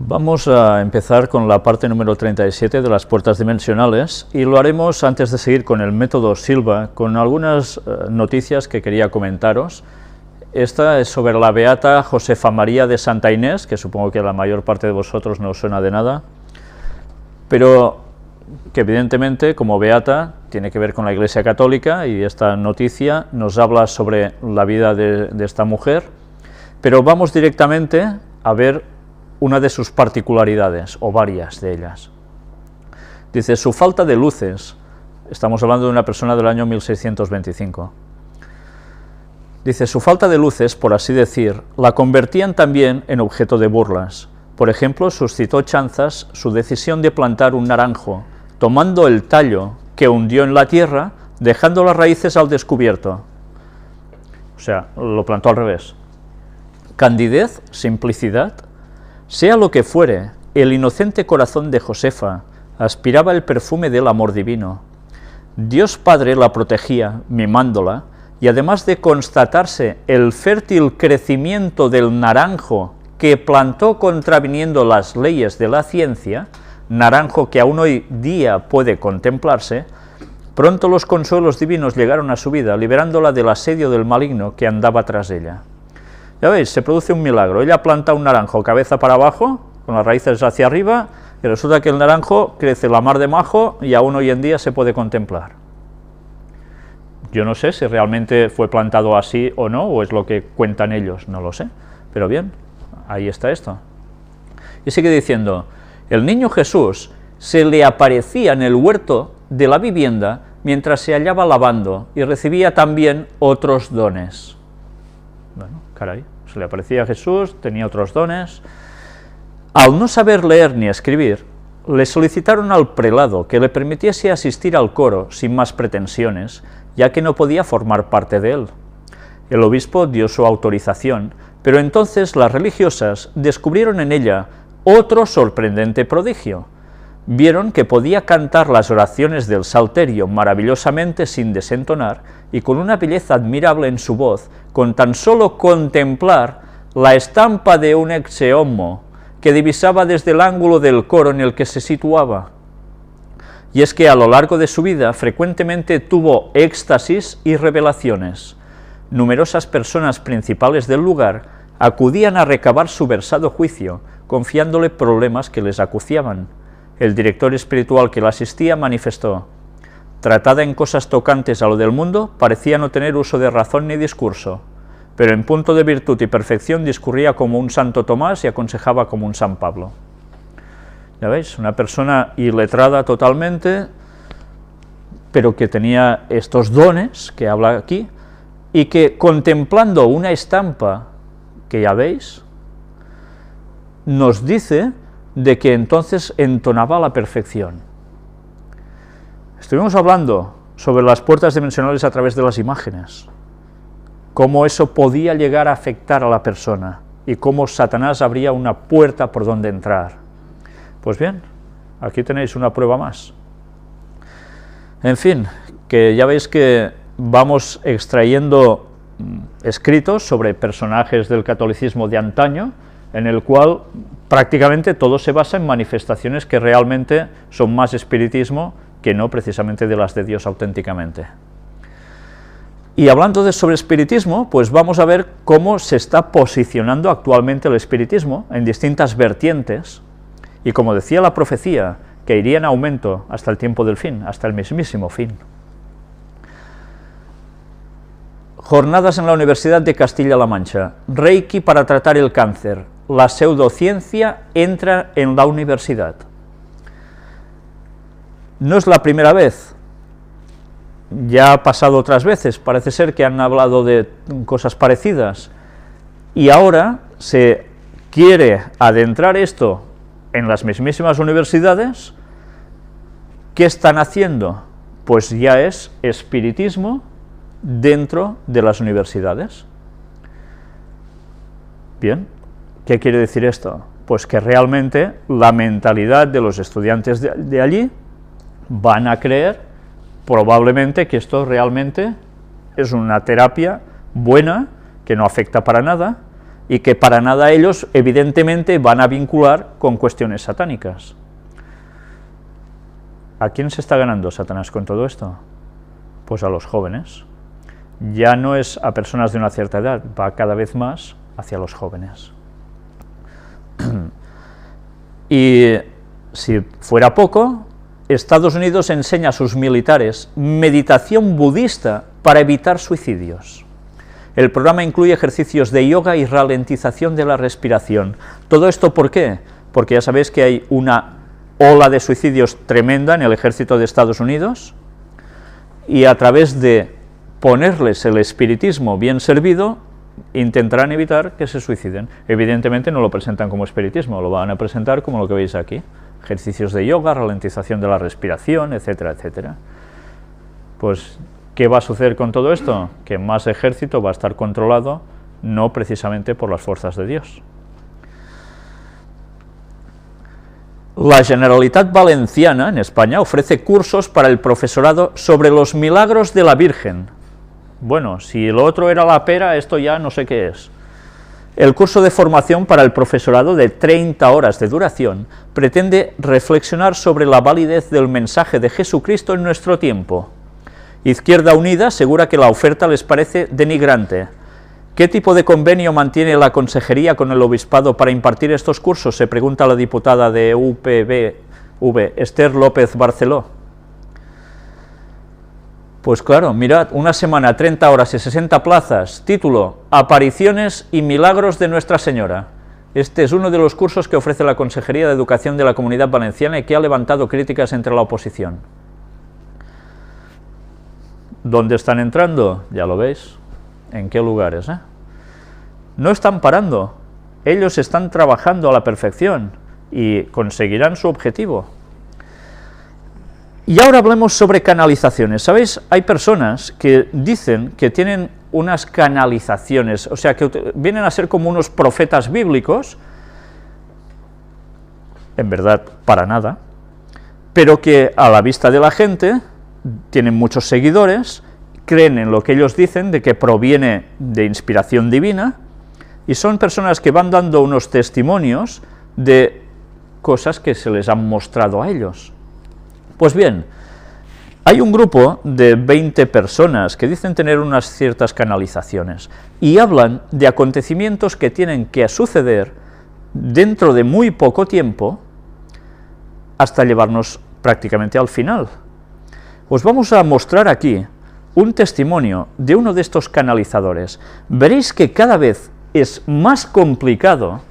Vamos a empezar con la parte número 37 de las puertas dimensionales y lo haremos antes de seguir con el método Silva, con algunas noticias que quería comentaros. Esta es sobre la beata Josefa María de Santa Inés, que supongo que a la mayor parte de vosotros no os suena de nada, pero que evidentemente como beata tiene que ver con la Iglesia Católica, y esta noticia nos habla sobre la vida de esta mujer, pero vamos directamente a ver una de sus particularidades, o varias de ellas. Dice, su falta de luces, estamos hablando de una persona del año 1625, dice, su falta de luces, por así decir, la convertían también en objeto de burlas. Por ejemplo, suscitó chanzas su decisión de plantar un naranjo, tomando el tallo que hundió en la tierra, dejando las raíces al descubierto. O sea, lo plantó al revés. Candidez, simplicidad, sea lo que fuere, el inocente corazón de Josefa aspiraba el perfume del amor divino. Dios Padre la protegía, mimándola, y además de constatarse el fértil crecimiento del naranjo que plantó contraviniendo las leyes de la ciencia, naranjo que aún hoy día puede contemplarse, pronto los consuelos divinos llegaron a su vida, liberándola del asedio del maligno que andaba tras ella. Ya veis, se produce un milagro. Ella planta un naranjo cabeza para abajo, con las raíces hacia arriba, y resulta que el naranjo crece la mar de majo y aún hoy en día se puede contemplar. Yo no sé si realmente fue plantado así o no, o es lo que cuentan ellos, no lo sé. Pero bien, ahí está esto. Y sigue diciendo, el niño Jesús se le aparecía en el huerto de la vivienda mientras se hallaba lavando y recibía también otros dones. Bueno, caray, se le aparecía a Jesús, tenía otros dones. Al no saber leer ni escribir, le solicitaron al prelado que le permitiese asistir al coro sin más pretensiones, ya que no podía formar parte de él. El obispo dio su autorización, pero entonces las religiosas descubrieron en ella otro sorprendente prodigio. Vieron que podía cantar las oraciones del Salterio maravillosamente sin desentonar y con una belleza admirable en su voz, con tan solo contemplar la estampa de un exe homo que divisaba desde el ángulo del coro en el que se situaba. Y es que a lo largo de su vida frecuentemente tuvo éxtasis y revelaciones. Numerosas personas principales del lugar acudían a recabar su versado juicio, confiándole problemas que les acuciaban. El director espiritual que la asistía manifestó, tratada en cosas tocantes a lo del mundo, parecía no tener uso de razón ni discurso, pero en punto de virtud y perfección discurría como un Santo Tomás y aconsejaba como un San Pablo. Ya veis, una persona iletrada totalmente, pero que tenía estos dones que habla aquí, y que contemplando una estampa, que ya veis, nos dice de que entonces entonaba a la perfección. Estuvimos hablando sobre las puertas dimensionales a través de las imágenes, cómo eso podía llegar a afectar a la persona, y cómo Satanás abría una puerta por donde entrar. Pues bien, aquí tenéis una prueba más. En fin, que ya veis que vamos extrayendo escritos sobre personajes del catolicismo de antaño, en el cual prácticamente todo se basa en manifestaciones que realmente son más espiritismo que no precisamente de las de Dios auténticamente. Y hablando sobre espiritismo, pues vamos a ver cómo se está posicionando actualmente el espiritismo en distintas vertientes, y como decía la profecía, que iría en aumento hasta el tiempo del fin, hasta el mismísimo fin. Jornadas en la Universidad de Castilla-La Mancha, Reiki para tratar el cáncer, la pseudociencia entra en la universidad. No es la primera vez, ya ha pasado otras veces, parece ser que han hablado de cosas parecidas, y ahora se quiere adentrar esto en las mismísimas universidades. ¿Qué están haciendo? Pues ya es espiritismo dentro de las universidades. Bien, ¿qué quiere decir esto? Pues que realmente la mentalidad de los estudiantes de allí van a creer probablemente que esto realmente es una terapia buena, que no afecta para nada, y que para nada ellos, evidentemente, van a vincular con cuestiones satánicas. ¿A quién se está ganando Satanás con todo esto? Pues a los jóvenes. Ya no es a personas de una cierta edad, va cada vez más hacia los jóvenes. Y si fuera poco, Estados Unidos enseña a sus militares meditación budista para evitar suicidios. El programa incluye ejercicios de yoga y ralentización de la respiración. ¿Todo esto por qué? Porque ya sabéis que hay una ola de suicidios tremenda en el ejército de Estados Unidos, y a través de ponerles el espiritismo bien servido, intentarán evitar que se suiciden. Evidentemente no lo presentan como espiritismo, lo van a presentar como lo que veis aquí: ejercicios de yoga, ralentización de la respiración, etcétera, etcétera. Pues, ¿qué va a suceder con todo esto? Que más ejército va a estar controlado, no precisamente por las fuerzas de Dios. La Generalitat Valenciana, en España, ofrece cursos para el profesorado sobre los milagros de la Virgen. Bueno, si lo otro era la pera, esto ya no sé qué es. El curso de formación para el profesorado, de 30 horas de duración, pretende reflexionar sobre la validez del mensaje de Jesucristo en nuestro tiempo. Izquierda Unida asegura que la oferta les parece denigrante. ¿Qué tipo de convenio mantiene la consejería con el obispado para impartir estos cursos?, se pregunta la diputada de UPV, Esther López Barceló. Pues claro, mirad, una semana, 30 horas y 60 plazas, título: Apariciones y Milagros de Nuestra Señora. Este es uno de los cursos que ofrece la Consejería de Educación de la Comunidad Valenciana y que ha levantado críticas entre la oposición. ¿Dónde están entrando? Ya lo veis. ¿En qué lugares? No están parando, ellos están trabajando a la perfección y conseguirán su objetivo. Y ahora hablemos sobre canalizaciones. ¿Sabéis? Hay personas que dicen que tienen unas canalizaciones, o sea, que vienen a ser como unos profetas bíblicos, en verdad, para nada, pero que a la vista de la gente tienen muchos seguidores, creen en lo que ellos dicen, de que proviene de inspiración divina, y son personas que van dando unos testimonios de cosas que se les han mostrado a ellos. Pues bien, hay un grupo de 20 personas que dicen tener unas ciertas canalizaciones, y hablan de acontecimientos que tienen que suceder dentro de muy poco tiempo, hasta llevarnos prácticamente al final. Os vamos a mostrar aquí un testimonio de uno de estos canalizadores. Veréis que cada vez es más complicado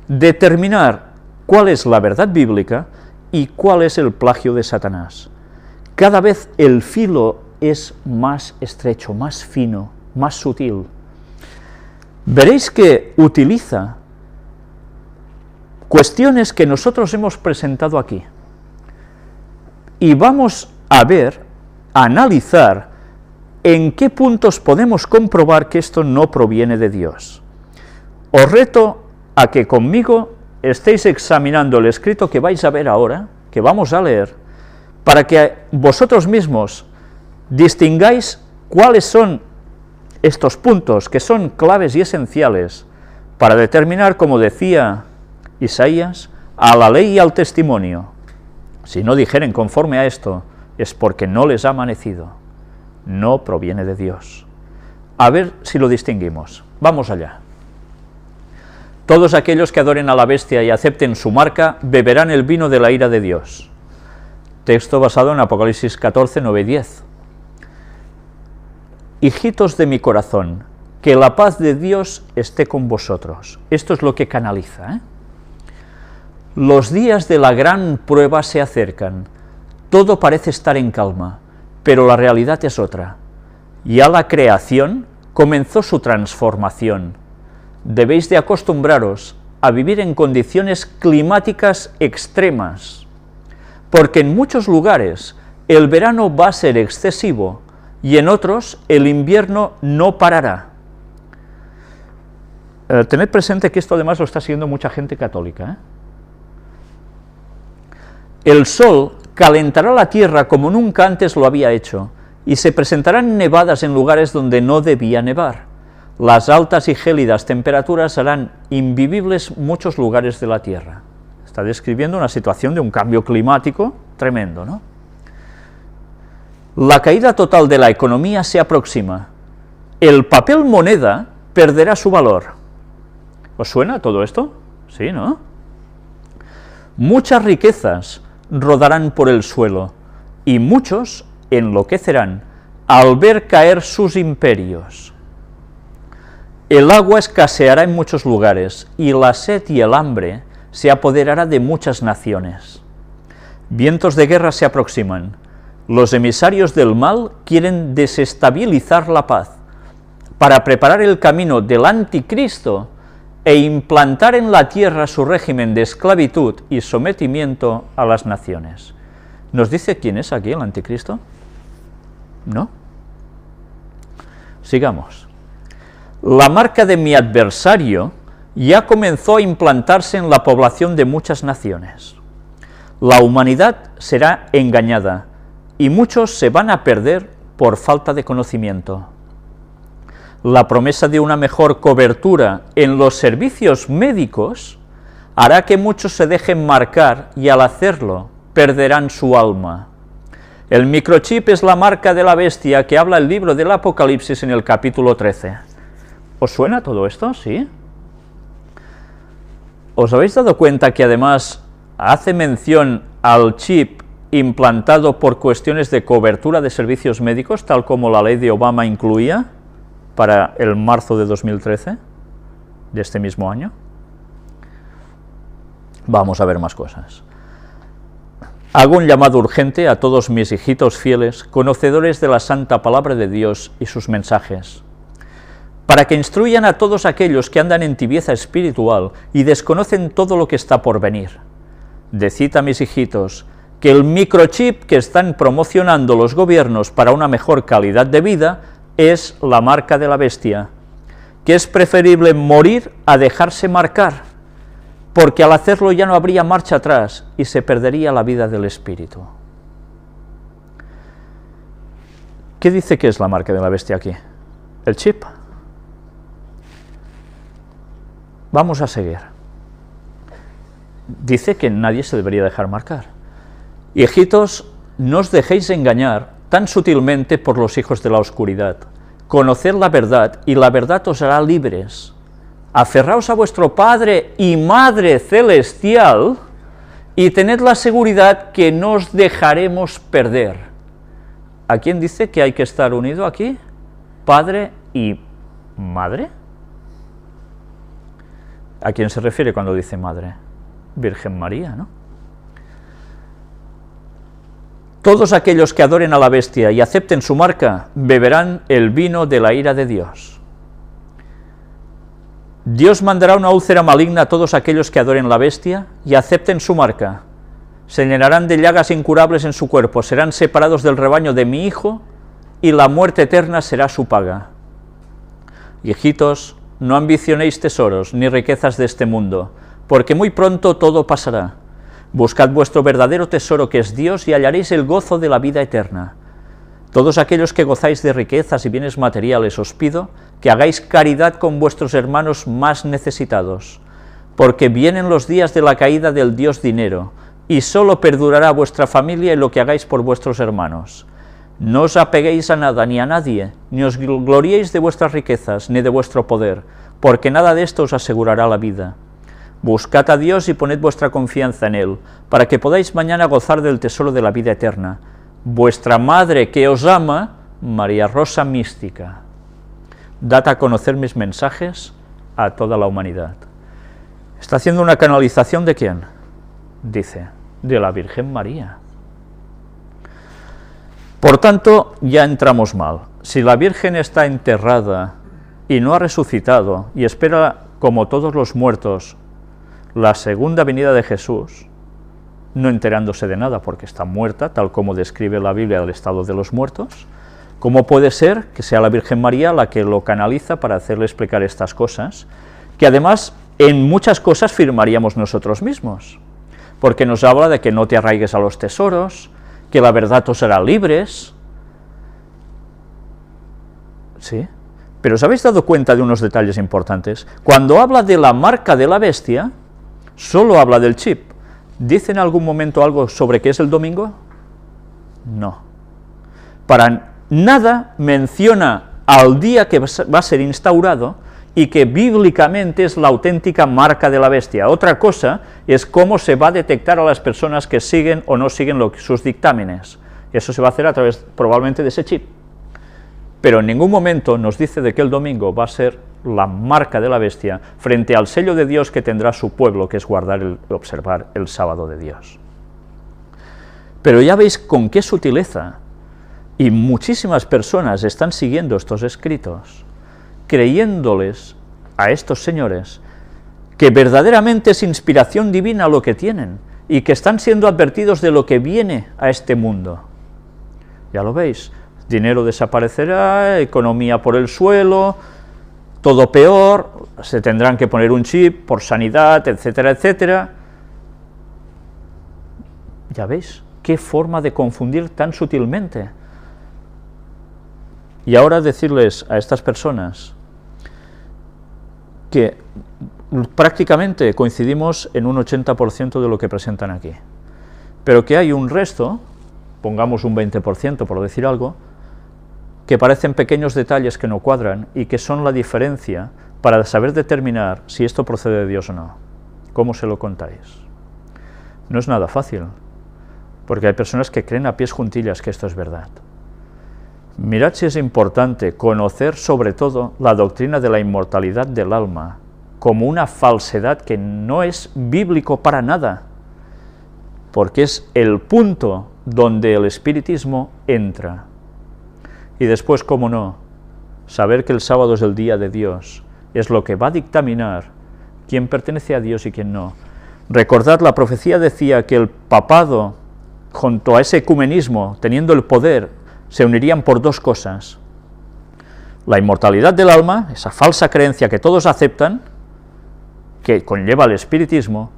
determinar cuál es la verdad bíblica y cuál es el plagio de Satanás. Cada vez el filo es más estrecho, más fino, más sutil. Veréis que utiliza cuestiones que nosotros hemos presentado aquí. Y vamos a ver, a analizar en qué puntos podemos comprobar que esto no proviene de Dios. Os reto a que conmigo estéis examinando el escrito que vais a ver ahora, que vamos a leer, para que vosotros mismos distingáis cuáles son estos puntos, que son claves y esenciales, para determinar, como decía Isaías, a la ley y al testimonio. Si no dijeren conforme a esto, es porque no les ha amanecido, no proviene de Dios. A ver si lo distinguimos. Vamos allá. Todos aquellos que adoren a la bestia y acepten su marca, beberán el vino de la ira de Dios. Texto basado en Apocalipsis 14, 9 y 10. Hijitos de mi corazón, que la paz de Dios esté con vosotros. Esto es lo que canaliza, Los días de la gran prueba se acercan. Todo parece estar en calma, pero la realidad es otra. Ya la creación comenzó su transformación. Debéis de acostumbraros a vivir en condiciones climáticas extremas, porque en muchos lugares el verano va a ser excesivo y en otros el invierno no parará. Tened presente que esto además lo está siguiendo mucha gente católica. El sol calentará la tierra como nunca antes lo había hecho, y se presentarán nevadas en lugares donde no debía nevar. las altas y gélidas temperaturas harán invivibles muchos lugares de la Tierra. Está describiendo una situación de un cambio climático tremendo, ¿no? La caída total de la economía se aproxima. El papel moneda perderá su valor. ¿Os suena todo esto? Sí, ¿no? Muchas riquezas rodarán por el suelo, y muchos enloquecerán al ver caer sus imperios. El agua escaseará en muchos lugares, y la sed y el hambre se apoderará de muchas naciones. Vientos de guerra se aproximan. Los emisarios del mal quieren desestabilizar la paz, para preparar el camino del anticristo e implantar en la tierra su régimen de esclavitud y sometimiento a las naciones. ¿Nos dice quién es aquí el anticristo? ¿No? Sigamos. La marca de mi adversario ya comenzó a implantarse en la población de muchas naciones. La humanidad será engañada y muchos se van a perder por falta de conocimiento. La promesa de una mejor cobertura en los servicios médicos hará que muchos se dejen marcar y al hacerlo perderán su alma. El microchip es la marca de la bestia que habla el libro del Apocalipsis en el capítulo 13. ¿Os suena todo esto? ¿Sí? ¿Os habéis dado cuenta que además hace mención al chip implantado por cuestiones de cobertura de servicios médicos, tal como la ley de Obama incluía para el marzo de 2013, de este mismo año? Vamos a ver más cosas. Hago un llamado urgente a todos mis hijitos fieles, conocedores de la santa palabra de Dios y sus mensajes, para que instruyan a todos aquellos que andan en tibieza espiritual y desconocen todo lo que está por venir. Decid a mis hijitos que el microchip que están promocionando los gobiernos para una mejor calidad de vida es la marca de la bestia, que es preferible morir a dejarse marcar, porque al hacerlo ya no habría marcha atrás y se perdería la vida del espíritu. ¿Qué dice que es la marca de la bestia aquí? El chip. Vamos a seguir. Dice que nadie se debería dejar marcar. Hijitos, no os dejéis engañar tan sutilmente por los hijos de la oscuridad. Conoced la verdad, y la verdad os hará libres. Aferraos a vuestro Padre y Madre Celestial, y tened la seguridad que no os dejaremos perder. ¿A quién dice que hay que estar unido aquí? ¿Padre y Madre? ¿A quién se refiere cuando dice Madre? Virgen María, ¿no? Todos aquellos que adoren a la bestia y acepten su marca, beberán el vino de la ira de Dios. Dios mandará una úlcera maligna a todos aquellos que adoren la bestia y acepten su marca. Se llenarán de llagas incurables en su cuerpo, serán separados del rebaño de mi Hijo, y la muerte eterna será su paga. Hijitos, no ambicionéis tesoros ni riquezas de este mundo, porque muy pronto todo pasará. Buscad vuestro verdadero tesoro, que es Dios, y hallaréis el gozo de la vida eterna. Todos aquellos que gozáis de riquezas y bienes materiales, os pido que hagáis caridad con vuestros hermanos más necesitados, porque vienen los días de la caída del Dios dinero, y solo perdurará vuestra familia y lo que hagáis por vuestros hermanos. No os apeguéis a nada ni a nadie, ni os gloriéis de vuestras riquezas, ni de vuestro poder, porque nada de esto os asegurará la vida. Buscad a Dios y poned vuestra confianza en Él, para que podáis mañana gozar del tesoro de la vida eterna. Vuestra Madre que os ama, María Rosa Mística. Dad a conocer mis mensajes a toda la humanidad. ¿Está haciendo una canalización de quién? Dice, de la Virgen María. Por tanto, ya entramos mal. Si la Virgen está enterrada y no ha resucitado, y espera, como todos los muertos, la segunda venida de Jesús, no enterándose de nada porque está muerta, tal como describe la Biblia del estado de los muertos, ¿cómo puede ser que sea la Virgen María la que lo canaliza para hacerle explicar estas cosas, que además en muchas cosas firmaríamos nosotros mismos? Porque nos habla de que no te arraigues a los tesoros, que la verdad os hará libres, ¿sí? Pero ¿os habéis dado cuenta de unos detalles importantes? Cuando habla de la marca de la bestia, solo habla del chip. ¿Dice en algún momento algo sobre qué es el domingo? No. Para nada menciona al día que va a ser instaurado y que bíblicamente es la auténtica marca de la bestia. Otra cosa es cómo se va a detectar a las personas que siguen o no siguen sus dictámenes. Eso se va a hacer a través probablemente de ese chip. Pero en ningún momento nos dice de que el domingo va a ser la marca de la bestia frente al sello de Dios que tendrá su pueblo, que es observar el sábado de Dios. Pero ya veis con qué sutileza, y muchísimas personas están siguiendo estos escritos, creyéndoles a estos señores que verdaderamente es inspiración divina lo que tienen, y que están siendo advertidos de lo que viene a este mundo. Ya lo veis, dinero desaparecerá, economía por el suelo, todo peor, se tendrán que poner un chip por sanidad, etcétera, etcétera. Ya veis, qué forma de confundir tan sutilmente. Y ahora decirles a estas personas que prácticamente coincidimos en un 80% de lo que presentan aquí, pero que hay un resto, pongamos un 20% por decir algo, que parecen pequeños detalles que no cuadran y que son la diferencia para saber determinar si esto procede de Dios o no. ¿Cómo se lo contáis? No es nada fácil, porque hay personas que creen a pies juntillas que esto es verdad. Mirad si es importante conocer sobre todo la doctrina de la inmortalidad del alma, como una falsedad que no es bíblico para nada, porque es el punto donde el espiritismo entra. Y después, cómo no, saber que el sábado es el día de Dios, es lo que va a dictaminar quién pertenece a Dios y quién no. Recordad, la profecía decía que el papado, junto a ese ecumenismo, teniendo el poder, se unirían por dos cosas: la inmortalidad del alma, esa falsa creencia que todos aceptan, que conlleva el espiritismo,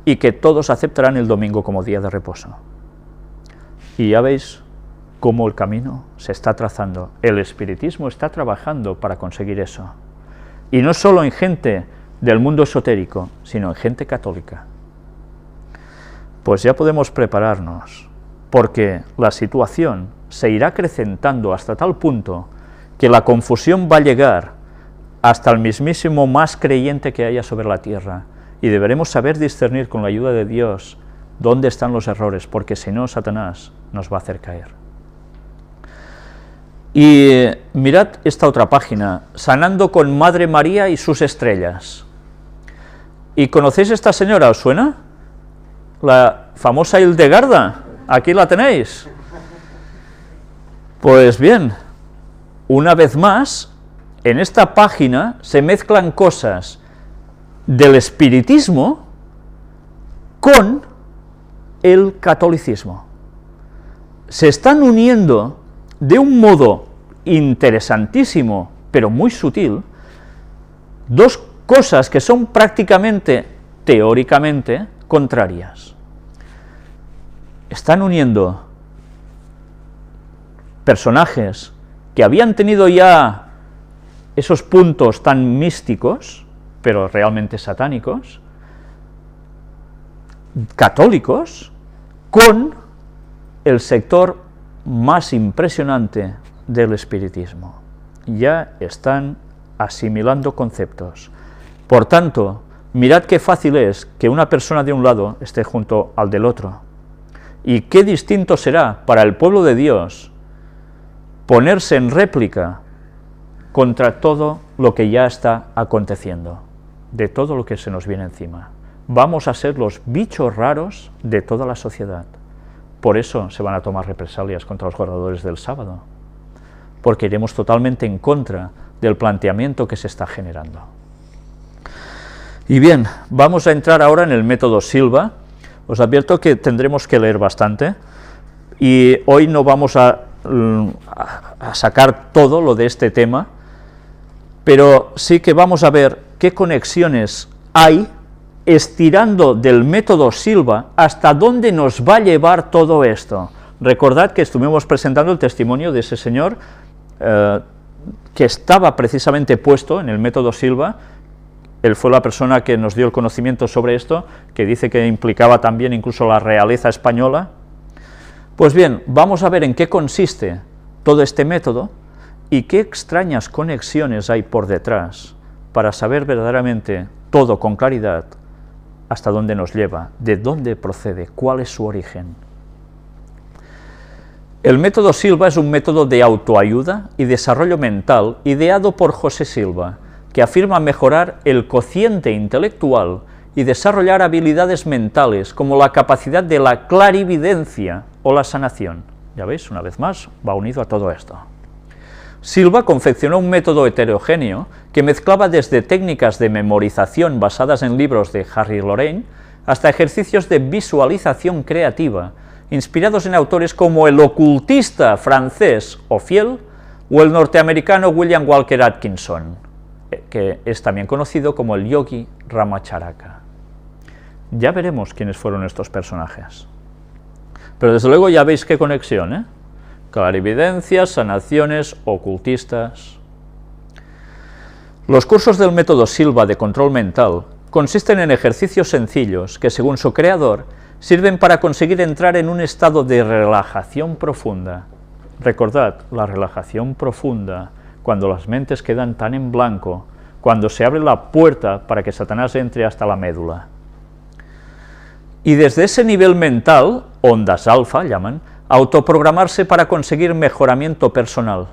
y que todos aceptarán el domingo como día de reposo. Y ya veis cómo el camino se está trazando. El espiritismo está trabajando para conseguir eso. Y no solo en gente del mundo esotérico, sino en gente católica. Pues ya podemos prepararnos, porque la situación se irá acrecentando hasta tal punto que la confusión va a llegar hasta el mismísimo más creyente que haya sobre la tierra, y deberemos saber discernir con la ayuda de Dios dónde están los errores, porque si no, Satanás nos va a hacer caer. Y mirad esta otra página, Sanando con Madre María y sus estrellas. ¿Y conocéis a esta señora? ¿Os suena? La famosa Hildegarda, aquí la tenéis. Pues bien, una vez más, en esta página se mezclan cosas del espiritismo con el catolicismo. Se están uniendo de un modo interesantísimo, pero muy sutil, dos cosas que son prácticamente, teóricamente, contrarias. Están uniendo personajes que habían tenido ya esos puntos tan místicos, pero realmente satánicos, católicos, con el sector más impresionante del espiritismo. Ya están asimilando conceptos. Por tanto, mirad qué fácil es que una persona de un lado esté junto al del otro, y qué distinto será para el pueblo de Dios ponerse en réplica contra todo lo que ya está aconteciendo, de todo lo que se nos viene encima. Vamos a ser los bichos raros de toda la sociedad. Por eso se van a tomar represalias contra los guardadores del sábado, porque iremos totalmente en contra del planteamiento que se está generando. Y bien, vamos a entrar ahora en el método Silva. Os advierto que tendremos que leer bastante, y hoy no vamos a sacar todo lo de este tema, pero sí que vamos a ver qué conexiones hay, estirando del método Silva hasta dónde nos va a llevar todo esto. Recordad que estuvimos presentando el testimonio de ese señor que estaba precisamente puesto en el método Silva. Él fue la persona que nos dio el conocimiento sobre esto, que dice que implicaba también incluso la realeza española. Pues bien, vamos a ver en qué consiste todo este método y qué extrañas conexiones hay por detrás para saber verdaderamente todo con claridad hasta dónde nos lleva, de dónde procede, cuál es su origen. El método Silva es un método de autoayuda y desarrollo mental ideado por José Silva, que afirma mejorar el cociente intelectual y desarrollar habilidades mentales como la capacidad de la clarividencia o la sanación. Ya veis, una vez más, va unido a todo esto. Silva confeccionó un método heterogéneo que mezclaba desde técnicas de memorización basadas en libros de Harry Lorayne hasta ejercicios de visualización creativa, inspirados en autores como el ocultista francés Ophiel o el norteamericano William Walker Atkinson, que es también conocido como el yogi Ramacharaka. Ya veremos quiénes fueron estos personajes. Pero desde luego ya veis qué conexión, ¿eh? Clarividencias, sanaciones, ocultistas. Los cursos del método Silva de control mental consisten en ejercicios sencillos que, según su creador, sirven para conseguir entrar en un estado de relajación profunda. Recordad, la relajación profunda, cuando las mentes quedan tan en blanco, cuando se abre la puerta para que Satanás entre hasta la médula. Y desde ese nivel mental, ondas alfa llaman, autoprogramarse para conseguir mejoramiento personal.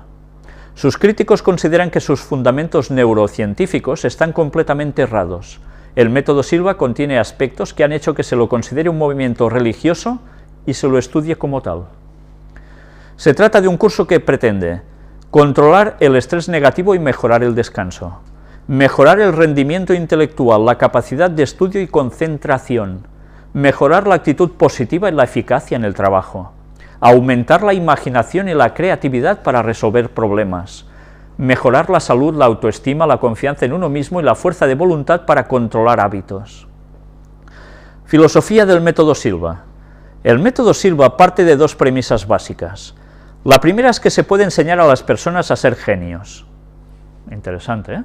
Sus críticos consideran que sus fundamentos neurocientíficos están completamente errados. El método Silva contiene aspectos que han hecho que se lo considere un movimiento religioso y se lo estudie como tal. Se trata de un curso que pretende controlar el estrés negativo y mejorar el descanso, mejorar el rendimiento intelectual, la capacidad de estudio y concentración, mejorar la actitud positiva y la eficacia en el trabajo, aumentar la imaginación y la creatividad para resolver problemas, mejorar la salud, la autoestima, la confianza en uno mismo y la fuerza de voluntad para controlar hábitos. Filosofía del método Silva. El método Silva parte de dos premisas básicas. La primera es que se puede enseñar a las personas a ser genios. Interesante, ¿eh?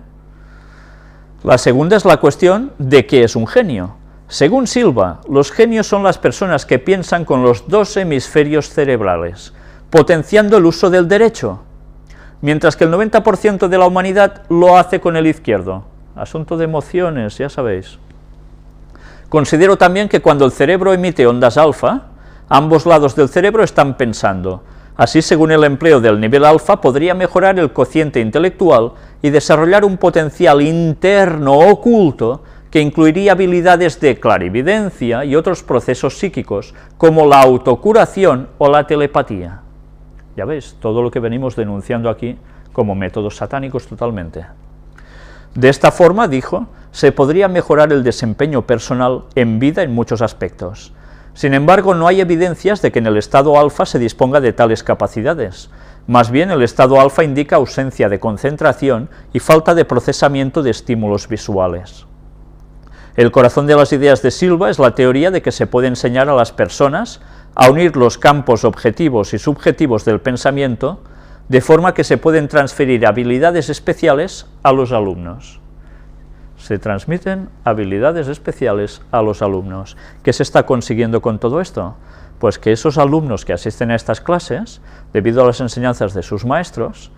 La segunda es la cuestión de qué es un genio. Según Silva, los genios son las personas que piensan con los dos hemisferios cerebrales, potenciando el uso del derecho, mientras que el 90% de la humanidad lo hace con el izquierdo. Asunto de emociones, ya sabéis. Considero también que cuando el cerebro emite ondas alfa, ambos lados del cerebro están pensando. Así, según el empleo del nivel alfa, podría mejorar el cociente intelectual y desarrollar un potencial interno oculto que incluiría habilidades de clarividencia y otros procesos psíquicos, como la autocuración o la telepatía. Ya veis, todo lo que venimos denunciando aquí como métodos satánicos totalmente. De esta forma, dijo, se podría mejorar el desempeño personal en vida en muchos aspectos. Sin embargo, no hay evidencias de que en el estado alfa se disponga de tales capacidades. Más bien, el estado alfa indica ausencia de concentración y falta de procesamiento de estímulos visuales. El corazón de las ideas de Silva es la teoría de que se puede enseñar a las personas a unir los campos objetivos y subjetivos del pensamiento, de forma que se pueden transferir habilidades especiales a los alumnos. Se transmiten habilidades especiales a los alumnos. ¿Qué se está consiguiendo con todo esto? Pues que esos alumnos que asisten a estas clases, debido a las enseñanzas de sus maestros,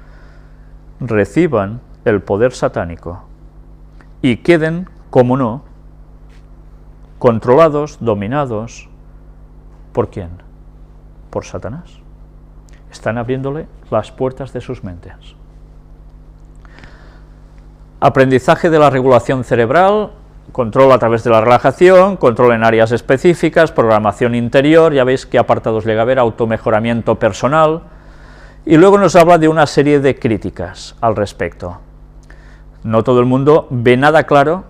reciban el poder satánico y queden, como no, controlados, dominados. ¿Por quién? Por Satanás. Están abriéndole las puertas de sus mentes. Aprendizaje de la regulación cerebral, control a través de la relajación, control en áreas específicas, programación interior, ya veis qué apartados llega a haber, automejoramiento personal, y luego nos habla de una serie de críticas al respecto. No todo el mundo ve nada claro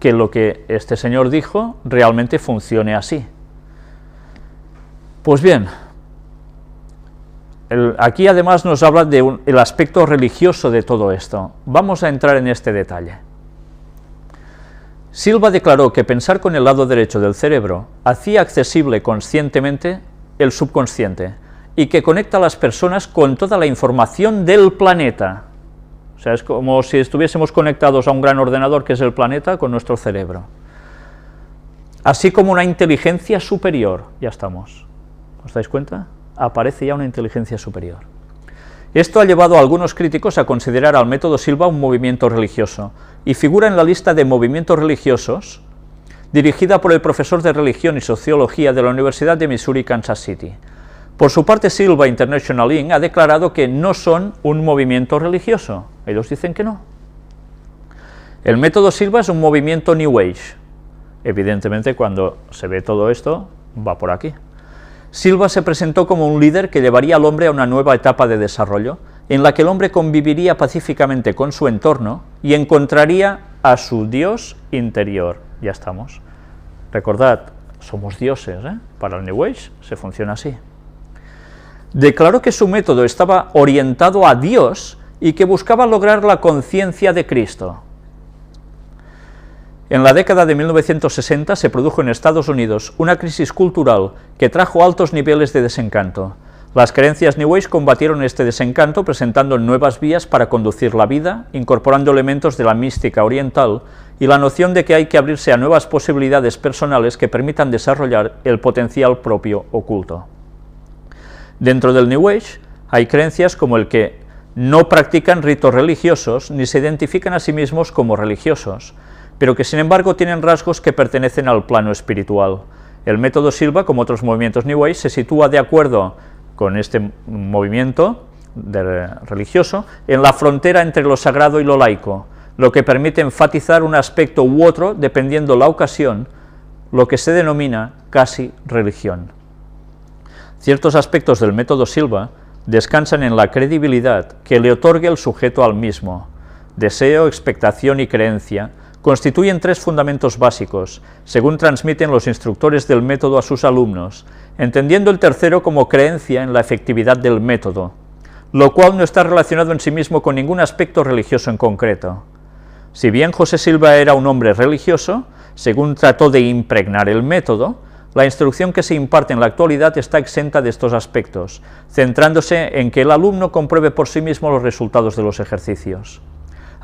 que lo que este señor dijo realmente funcione así. Pues bien, aquí además nos habla del aspecto religioso de todo esto. Vamos a entrar en este detalle. Silva declaró que pensar con el lado derecho del cerebro hacía accesible conscientemente el subconsciente y que conecta a las personas con toda la información del planeta. sea, es como si estuviésemos conectados a un gran ordenador que es el planeta con nuestro cerebro. Así como una inteligencia superior, ya estamos. ¿Os dais cuenta? Aparece ya una inteligencia superior. Esto ha llevado a algunos críticos a considerar al método Silva un movimiento religioso, y figura en la lista de movimientos religiosos dirigida por el profesor de religión y sociología de la Universidad de Missouri, Kansas City. Por su parte, Silva International Inc. ha declarado que no son un movimiento religioso. Ellos dicen que no. El método Silva es un movimiento New Age. Evidentemente, cuando se ve todo esto, va por aquí. Silva se presentó como un líder que llevaría al hombre a una nueva etapa de desarrollo, en la que el hombre conviviría pacíficamente con su entorno y encontraría a su Dios interior. Ya estamos. Recordad, somos dioses, ¿eh? Para el New Age se funciona así. Declaró que su método estaba orientado a Dios y que buscaba lograr la conciencia de Cristo. En la década de 1960 se produjo en Estados Unidos una crisis cultural que trajo altos niveles de desencanto. Las creencias New Age combatieron este desencanto presentando nuevas vías para conducir la vida, incorporando elementos de la mística oriental y la noción de que hay que abrirse a nuevas posibilidades personales que permitan desarrollar el potencial propio oculto. Dentro del New Age hay creencias como el que no practican ritos religiosos ni se identifican a sí mismos como religiosos, pero que sin embargo tienen rasgos que pertenecen al plano espiritual. El método Silva, como otros movimientos New Age, se sitúa de acuerdo con este movimiento religioso en la frontera entre lo sagrado y lo laico, lo que permite enfatizar un aspecto u otro dependiendo la ocasión, lo que se denomina casi religión. Ciertos aspectos del método Silva descansan en la credibilidad que le otorga el sujeto al mismo. Deseo, expectación y creencia constituyen tres fundamentos básicos, según transmiten los instructores del método a sus alumnos, entendiendo el tercero como creencia en la efectividad del método, lo cual no está relacionado en sí mismo con ningún aspecto religioso en concreto. Si bien José Silva era un hombre religioso, según trató de impregnar el método, la instrucción que se imparte en la actualidad está exenta de estos aspectos, centrándose en que el alumno compruebe por sí mismo los resultados de los ejercicios.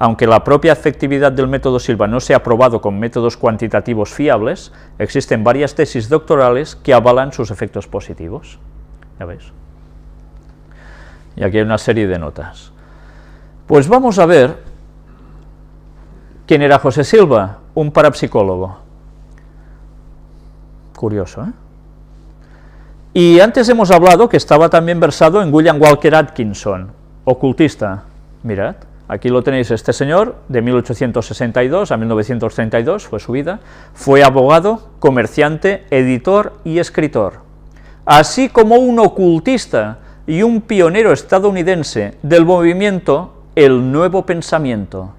Aunque la propia efectividad del método Silva no se ha probado con métodos cuantitativos fiables, existen varias tesis doctorales que avalan sus efectos positivos. ¿Ya veis? Y aquí hay una serie de notas. Pues vamos a ver quién era José Silva, un parapsicólogo. Curioso, ¿eh? Y antes hemos hablado que estaba también versado en William Walker Atkinson, ocultista. Mirad. Aquí lo tenéis, este señor, de 1862 a 1932, fue su vida, fue abogado, comerciante, editor y escritor, así como un ocultista y un pionero estadounidense del movimiento El Nuevo Pensamiento.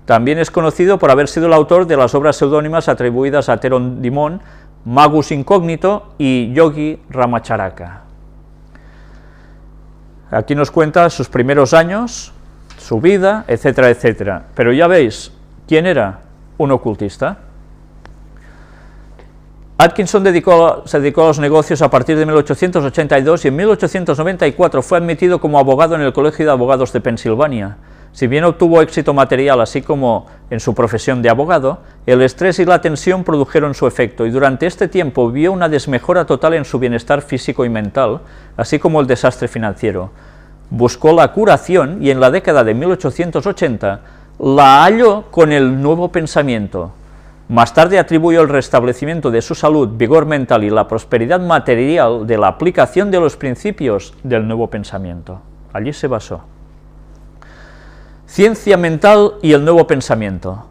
También es conocido por haber sido el autor de las obras seudónimas atribuidas a Theron Dimon, Magus Incógnito y Yogi Ramacharaka. Aquí nos cuenta sus primeros años, su vida, etcétera, etcétera. Pero ya veis, ¿quién era? Un ocultista. Atkinson se dedicó a los negocios a partir de 1882 y en 1894 fue admitido como abogado en el Colegio de Abogados de Pensilvania. Si bien obtuvo éxito material así como en su profesión de abogado, el estrés y la tensión produjeron su efecto y durante este tiempo vio una desmejora total en su bienestar físico y mental, así como el desastre financiero. Buscó la curación y en la década de 1880 la halló con el Nuevo Pensamiento. Más tarde atribuyó el restablecimiento de su salud, vigor mental y la prosperidad material de la aplicación de los principios del Nuevo Pensamiento. Allí se basó. Ciencia mental y el Nuevo Pensamiento.